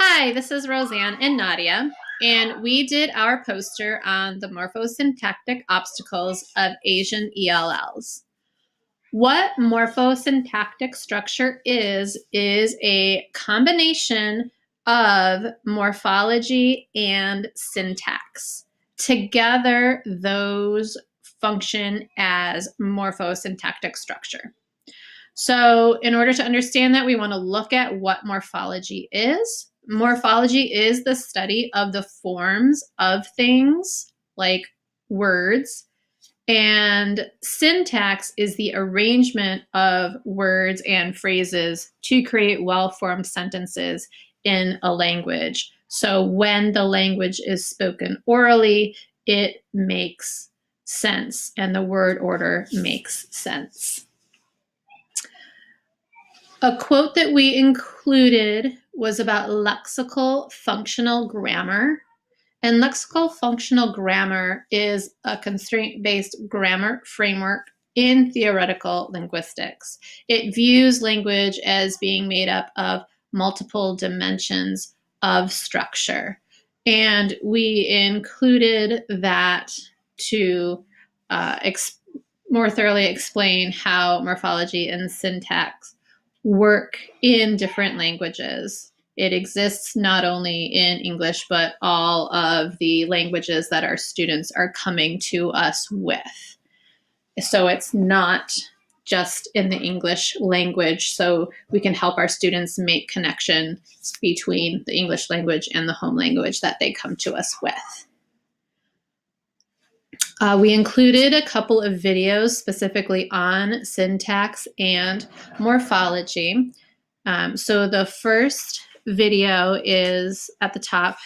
Hi, this is Roseanne and Nadia, and we did our poster on the morphosyntactic obstacles of Asian ELLs. What morphosyntactic structure is a combination of morphology and syntax. Together, those function as morphosyntactic structure. So in order to understand that, we want to look at what morphology is. Morphology is the study of the forms of things like words, and syntax is the arrangement of words and phrases to create well-formed sentences in a language. So when the language is spoken orally, it makes sense and the word order makes sense. A quote that we included was about lexical functional grammar. And lexical functional grammar is a constraint-based grammar framework in theoretical linguistics. It views language as being made up of multiple dimensions of structure. And we included that to more thoroughly explain how morphology and syntax work in different languages. It exists not only in English, but all of the languages that our students are coming to us with. So it's not just in the English language, so we can help our students make connections between the English language and the home language that they come to us with. We included a couple of videos specifically on syntax and morphology. So the first video is at the top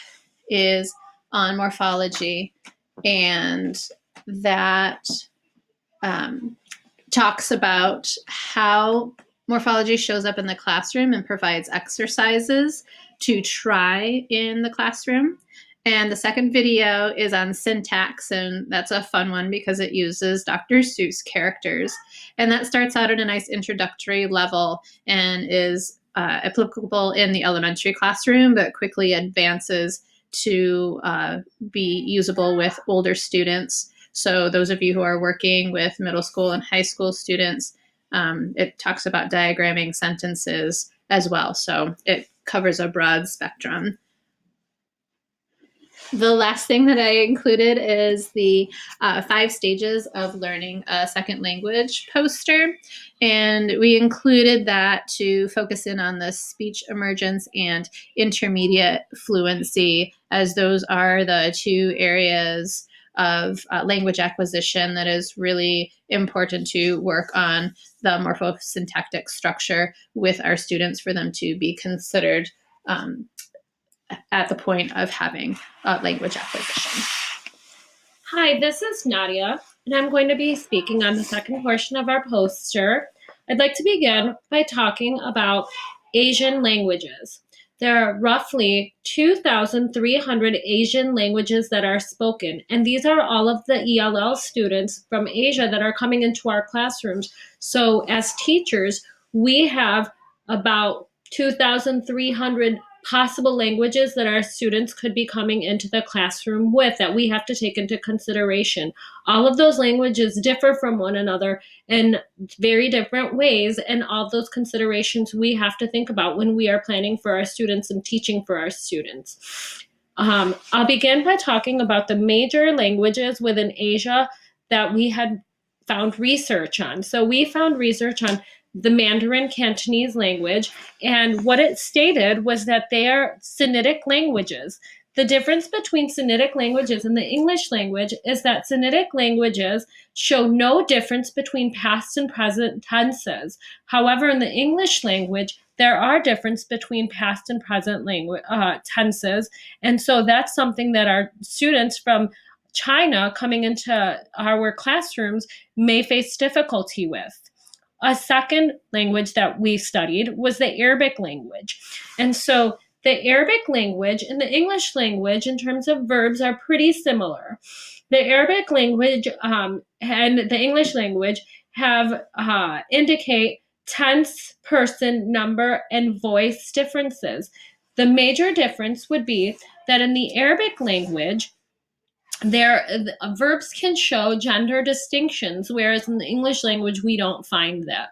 is on morphology, and that talks about how morphology shows up in the classroom and provides exercises to try in the classroom. And the second video is on syntax, and that's a fun one because it uses Dr. Seuss characters. And that starts out at a nice introductory level and is applicable in the elementary classroom, but quickly advances to be usable with older students. So those of you who are working with middle school and high school students, it talks about diagramming sentences as well. So it covers a broad spectrum. The last thing that I included is the 5 stages of learning a second language poster. And we included that to focus in on the speech emergence and intermediate fluency, as those are the 2 areas of language acquisition that is really important to work on the morphosyntactic structure with our students for them to be considered at the point of having language acquisition. Hi, this is Nadia, and I'm going to be speaking on the second portion of our poster. I'd like to begin by talking about Asian languages. There are roughly 2,300 Asian languages that are spoken, and these are all of the ELL students from Asia that are coming into our classrooms. So as teachers, we have about 2,300 possible languages that our students could be coming into the classroom with that we have to take into consideration. All of those languages differ from one another in very different ways, and all those considerations we have to think about when we are planning for our students and teaching for our students. I'll begin by talking about the major languages within Asia that we had found research on. So we found research on the Mandarin Cantonese language, and what it stated was that they are Sinitic languages. The difference between Sinitic languages and the English language is that Sinitic languages show no difference between past and present tenses. However, in the English language, there are differences between past and present tenses, and so that's something that our students from China coming into our classrooms may face difficulty with. A second language that we studied was the Arabic language. And so the Arabic language and the English language in terms of verbs are pretty similar. The Arabic language and the English language have indicate tense, person, number, and voice differences. The major difference would be that in the Arabic language, verbs can show gender distinctions, whereas in the English language we don't find that.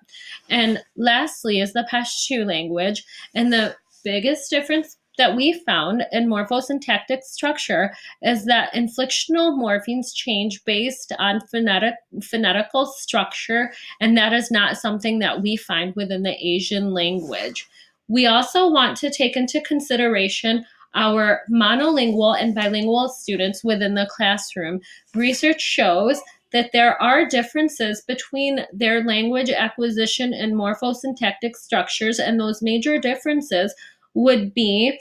And lastly is the Pashto language, and the biggest difference that we found in morphosyntactic structure is that inflectional morphemes change based on phonetical structure, and that is not something that we find within the Asian language. We also want to take into consideration our monolingual and bilingual students within the classroom. Research shows that there are differences between their language acquisition and morphosyntactic structures, and those major differences would be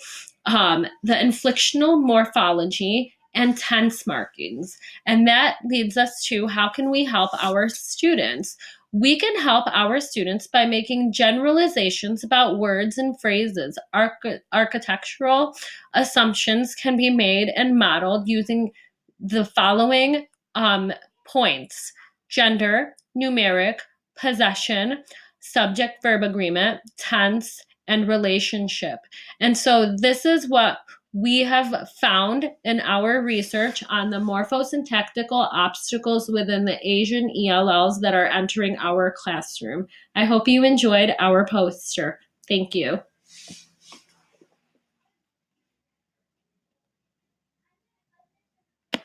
the inflectional morphology and tense markings. And that leads us to, how can we help our students? We can help our students by making generalizations about words and phrases. Architectural assumptions can be made and modeled using the following points: gender, numeric, possession, subject-verb agreement, tense, and relationship. And so this is what we have found in our research on the morphosyntactical obstacles within the Asian ELLs that are entering our classroom. I hope you enjoyed our poster. Thank you.